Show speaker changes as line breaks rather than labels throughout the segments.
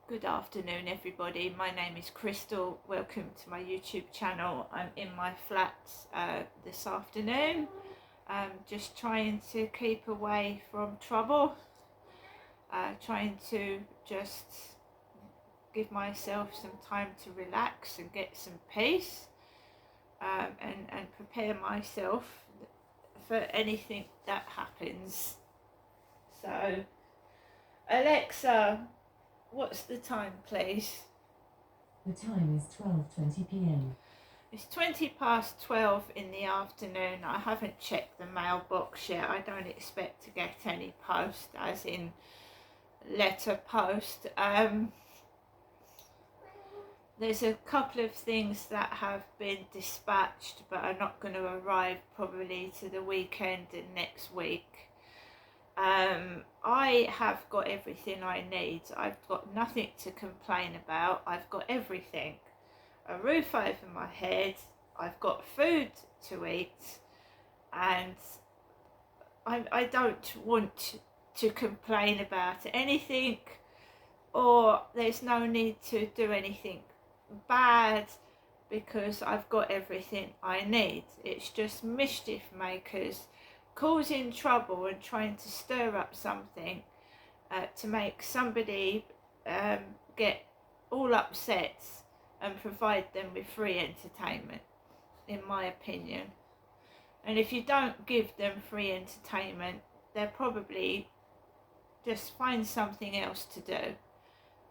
Good afternoon, everybody. My name is Crystal. Welcome to my YouTube channel. I'm in my flat this afternoon. Just trying to keep away from trouble. Trying to just give myself some time to relax and get some peace, and prepare myself for anything that happens. So, Alexa, what's the time, please?
The time is 12:20 p.m.
It's 20 past 12 in the afternoon. I haven't checked the mailbox yet. I don't expect to get any post, as in letter post. There's a couple of things that have been dispatched but are not going to arrive probably to the weekend and next week. I have got everything I need. I've got nothing to complain about. I've got everything. A roof over my head, I've got food to eat, and I don't want to complain about anything, or there's no need to do anything bad because I've got everything I need. It's just mischief makers causing trouble and trying to stir up something to make somebody get all upset and provide them with free entertainment, in my opinion. And if you don't give them free entertainment, they'll probably just find something else to do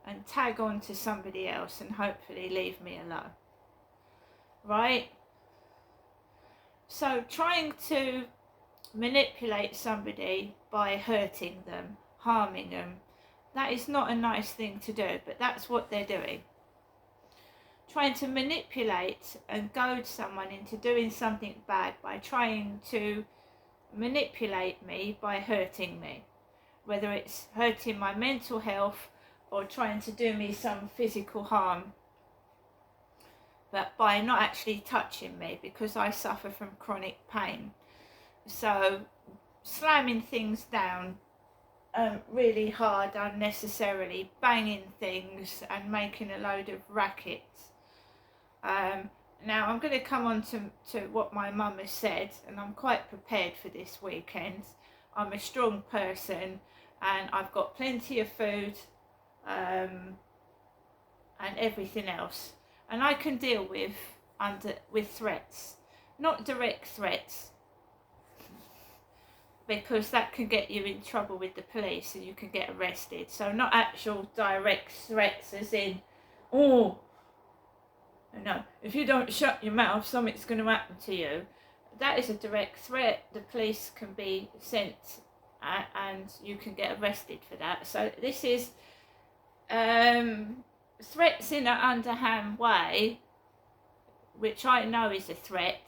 and tag on to somebody else and hopefully leave me alone. Right? So trying to manipulate somebody by hurting them, harming them, that is not a nice thing to do, but that's what they're doing. Trying to manipulate and goad someone into doing something bad by trying to manipulate me by hurting me, whether it's hurting my mental health or trying to do me some physical harm, but by not actually touching me because I suffer from chronic pain. So slamming things down really hard unnecessarily, banging things and making a load of racket. Now I'm going to come on to what my mum has said, and I'm quite prepared for this weekend. I'm a strong person and I've got plenty of food and everything else, and I can deal with threats, not direct threats, because that can get you in trouble with the police and you can get arrested. So not actual direct threats as in, oh no, if you don't shut your mouth, something's going to happen to you. That is a direct threat. The police can be sent and you can get arrested for that. So this is threats in an underhand way, which I know is a threat,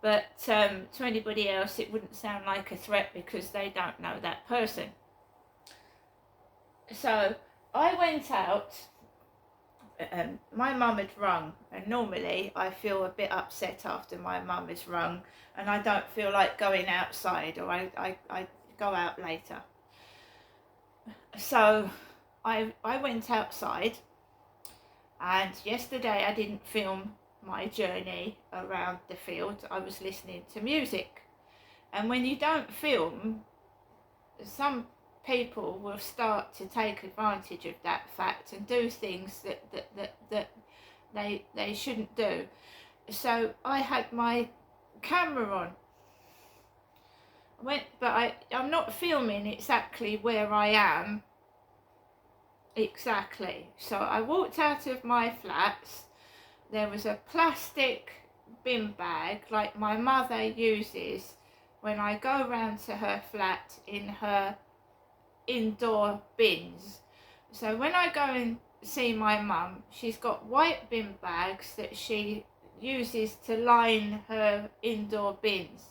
but to anybody else it wouldn't sound like a threat because they don't know that person. So I went out. My mum had rung, and normally I feel a bit upset after my mum has rung and I don't feel like going outside, or I go out later. So I went outside, and yesterday I didn't film my journey around the field. I was listening to music, and when you don't film, some people will start to take advantage of that fact and do things that they shouldn't do. So I had my camera on. I'm not filming exactly where I am exactly. So I walked out of my flats. There was a plastic bin bag like my mother uses when I go round to her flat in her indoor bins. So when I go and see my mum, she's got white bin bags that she uses to line her indoor bins,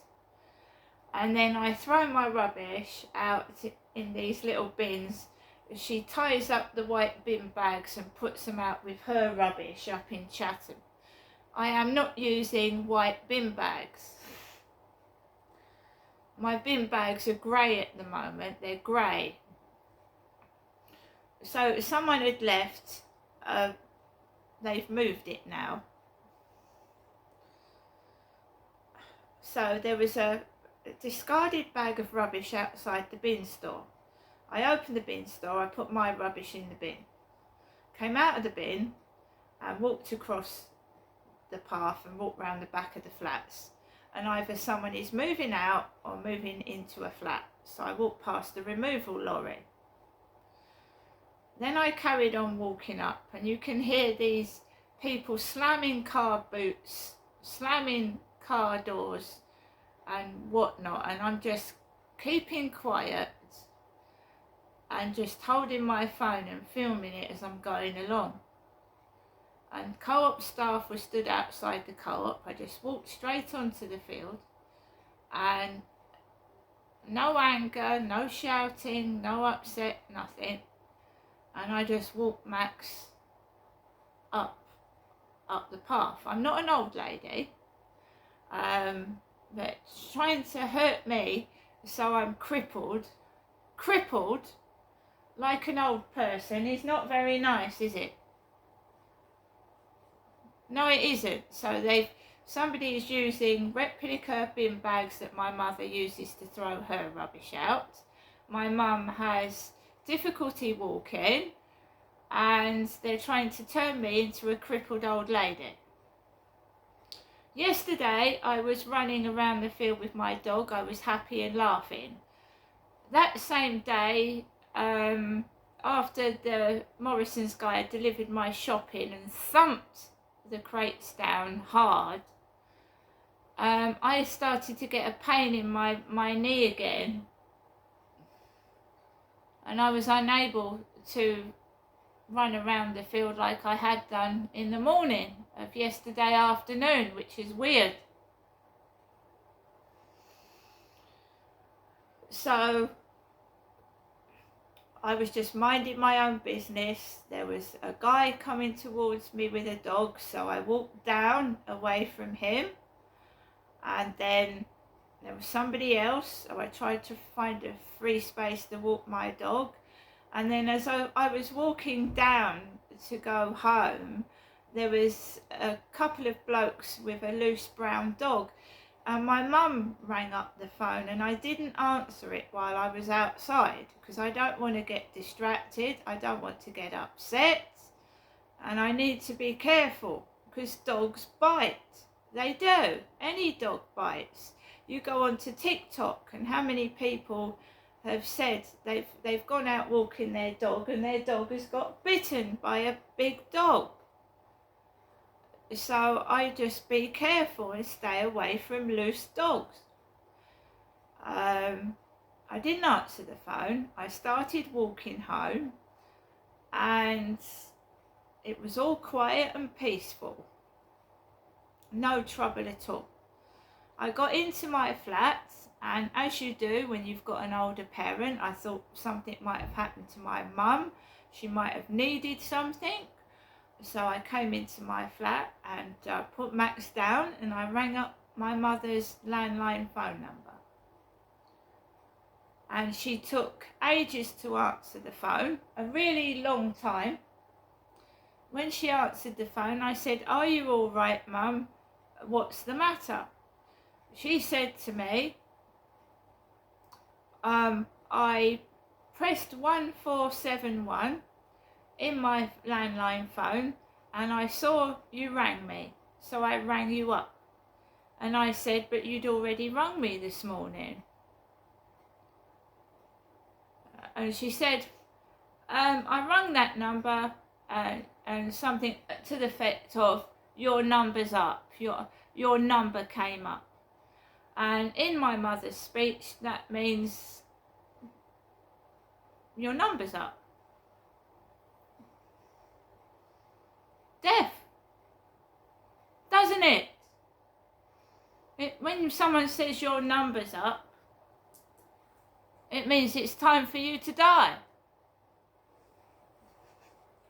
and then I throw my rubbish out in these little bins. She ties up the white bin bags and puts them out with her rubbish up in Chatham. I am not using white bin bags. My bin bags are grey at the moment, they're grey. So someone had left, they've moved it now. So there was a discarded bag of rubbish outside the bin store. I opened the bin store, I put my rubbish in the bin. Came out of the bin and walked across the path and walked round the back of the flats. And either someone is moving out or moving into a flat. So I walked past the removal lorry. Then I carried on walking up, and you can hear these people slamming car boots, slamming car doors and whatnot, and I'm just keeping quiet and just holding my phone and filming it as I'm going along. And co-op staff were stood outside the co-op. I just walked straight onto the field, and no anger, no shouting, no upset, nothing. And I just walked Max up the path. I'm not an old lady, but trying to hurt me, so I'm crippled like an old person is not very nice, is it? No, it isn't. So somebody is using replica bin bags that my mother uses to throw her rubbish out. My mum has difficulty walking, and they're trying to turn me into a crippled old lady. Yesterday I was running around the field with my dog. I was happy and laughing. That same day, after the Morrison's guy had delivered my shopping and thumped the crates down hard, I started to get a pain in my knee again, and I was unable to run around the field like I had done in the morning of yesterday afternoon, which is weird. So I was just minding my own business. There was a guy coming towards me with a dog, so I walked down away from him, and then there was somebody else, so I tried to find a free space to walk my dog. And then as I was walking down to go home, there was a couple of blokes with a loose brown dog, and my mum rang up the phone, and I didn't answer it while I was outside because I don't want to get distracted, I don't want to get upset, and I need to be careful because dogs bite. They do. Any dog bites. You go onto TikTok, and how many people have said they've gone out walking their dog and their dog has got bitten by a big dog. So I just be careful and stay away from loose dogs. I didn't answer the phone. I started walking home, and it was all quiet and peaceful. No trouble at all. I got into my flat, and as you do when you've got an older parent, I thought something might have happened to my mum. She might have needed something. So I came into my flat and put Max down, and I rang up my mother's landline phone number. And she took ages to answer the phone, a really long time. When she answered the phone, I said, "Are you all right, Mum? What's the matter?" She said to me, I pressed 1471 in my landline phone, and I saw you rang me, so I rang you up. And I said, "But you'd already rung me this morning." And she said, "I rung that number and something to the effect of, your number's up, your number came up." And in my mother's speech, that means your number's up. Deaf, doesn't it? When someone says your number's up, it means it's time for you to die.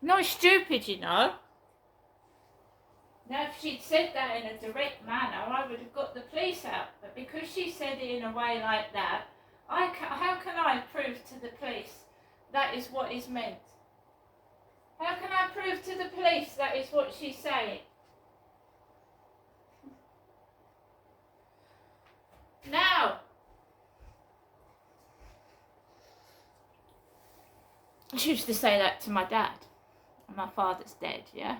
Not stupid, you know. Now, if she'd said that in a direct manner, I would have got the police out. But because she said it in a way like that, how can I prove to the police that is what is meant? How can I prove to the police that is what she's saying? Now, she used to say that to my dad. My father's dead, yeah?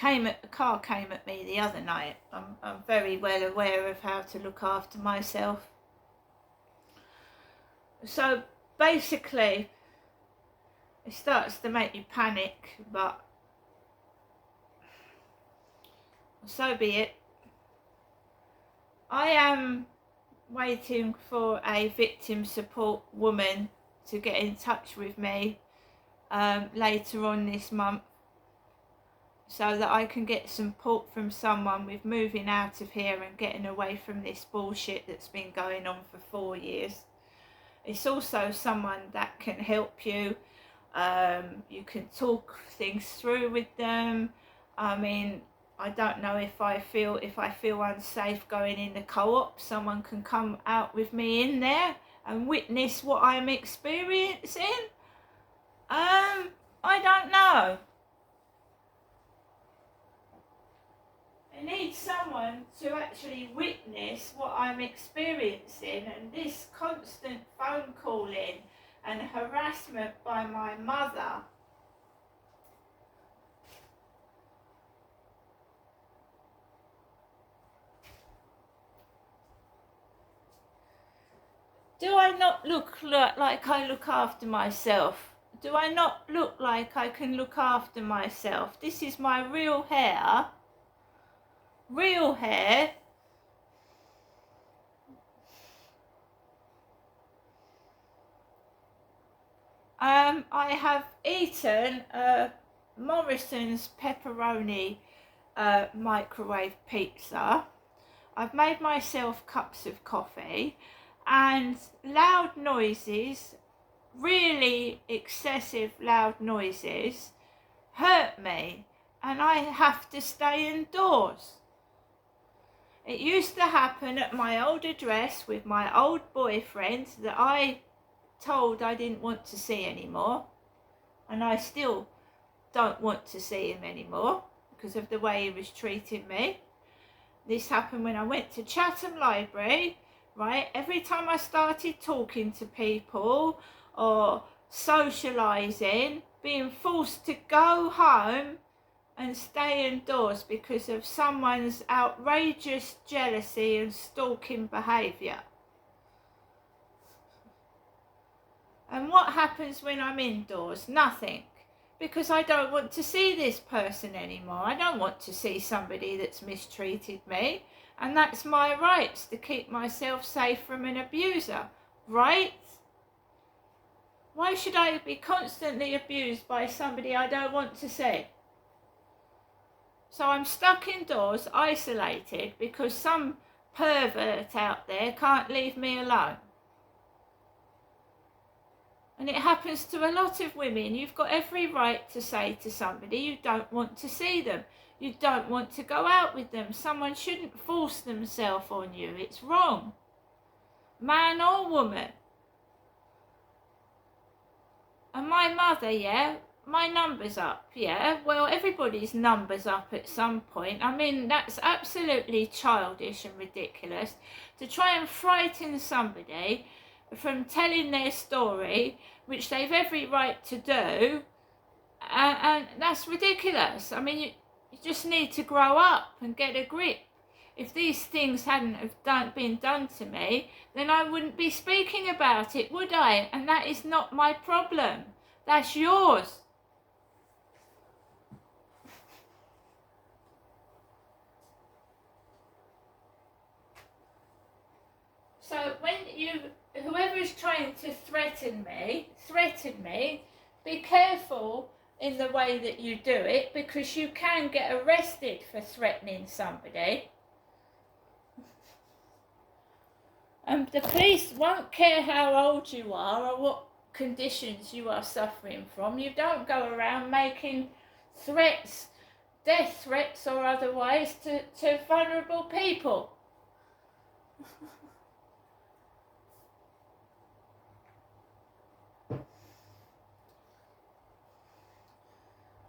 A car came at me the other night. I'm very well aware of how to look after myself. So basically, it starts to make you panic, but so be it. I am waiting for a victim support woman to get in touch with me later on this month, so that I can get support from someone with moving out of here and getting away from this bullshit that's been going on for 4 years. It's also someone that can help you. You can talk things through with them. I mean, I don't know if I feel unsafe going in the co-op, someone can come out with me in there and witness what I'm experiencing. I don't know. I need someone to actually witness what I'm experiencing, and this constant phone calling and harassment by my mother. Do I not look like I look after myself? Do I not look like I can look after myself? This is my real hair. Real hair. I have eaten Morrison's pepperoni microwave pizza. I've made myself cups of coffee, and loud noises, really excessive loud noises, hurt me, and I have to stay indoors. It used to happen at my old address with my old boyfriend that I told I didn't want to see anymore, and I still don't want to see him anymore because of the way he was treating me. This happened when I went to Chatham Library, right? Every time I started talking to people or socialising, being forced to go home and stay indoors because of someone's outrageous jealousy and stalking behaviour. And what happens when I'm indoors? Nothing. Because I don't want to see this person anymore. I don't want to see somebody that's mistreated me. And that's my rights, to keep myself safe from an abuser, right? Why should I be constantly abused by somebody I don't want to see? So I'm stuck indoors, isolated, because some pervert out there can't leave me alone. And it happens to a lot of women. You've got every right to say to somebody you don't want to see them. You don't want to go out with them. Someone shouldn't force themselves on you. It's wrong. Man or woman. And my mother, yeah, my number's up, yeah. Well, everybody's number's up at some point. I mean, that's absolutely childish and ridiculous to try and frighten somebody from telling their story, which they've every right to do, and that's ridiculous. I mean, you just need to grow up and get a grip. If these things hadn't have been done to me, then I wouldn't be speaking about it, would I? And that is not my problem. That's yours. So when whoever is trying to threaten me, be careful in the way that you do it, because you can get arrested for threatening somebody. And the police won't care how old you are or what conditions you are suffering from. You don't go around making threats, death threats or otherwise, to vulnerable people.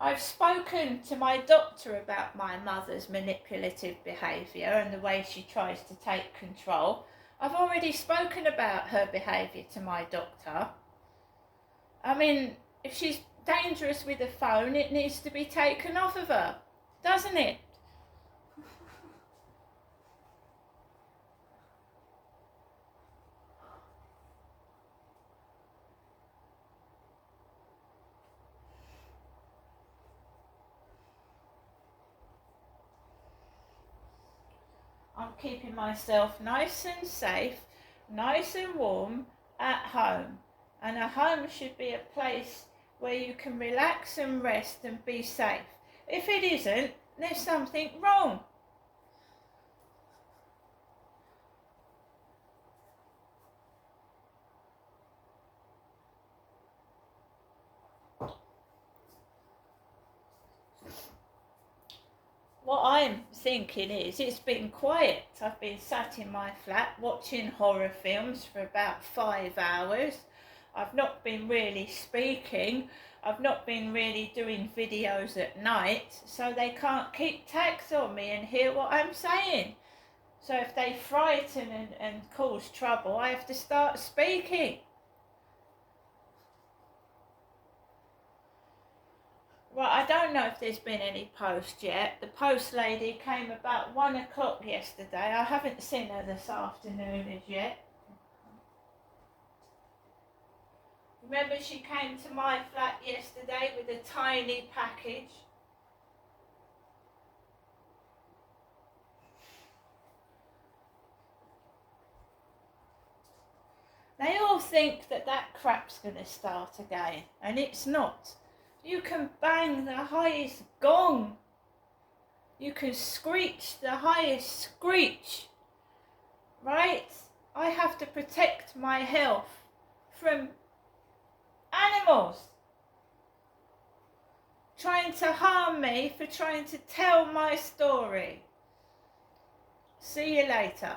I've spoken to my doctor about my mother's manipulative behaviour and the way she tries to take control. I've already spoken about her behaviour to my doctor. I mean, if she's dangerous with a phone, it needs to be taken off of her, doesn't it? I'm keeping myself nice and safe, nice and warm at home. And a home should be a place where you can relax and rest and be safe. If it isn't, there's something wrong. What I'm thinking is, it's been quiet. I've been sat in my flat watching horror films for about 5 hours. I've not been really speaking. I've not been really doing videos at night, so they can't keep tabs on me and hear what I'm saying. So if they frighten and cause trouble, I have to start speaking. Well, I don't know if there's been any post yet. The post lady came about 1 o'clock yesterday. I haven't seen her this afternoon as yet. Remember, she came to my flat yesterday with a tiny package. They all think that crap's going to start again, and it's not. You can bang the highest gong. You can screech the highest screech. Right? I have to protect my health from animals trying to harm me for trying to tell my story. See you later.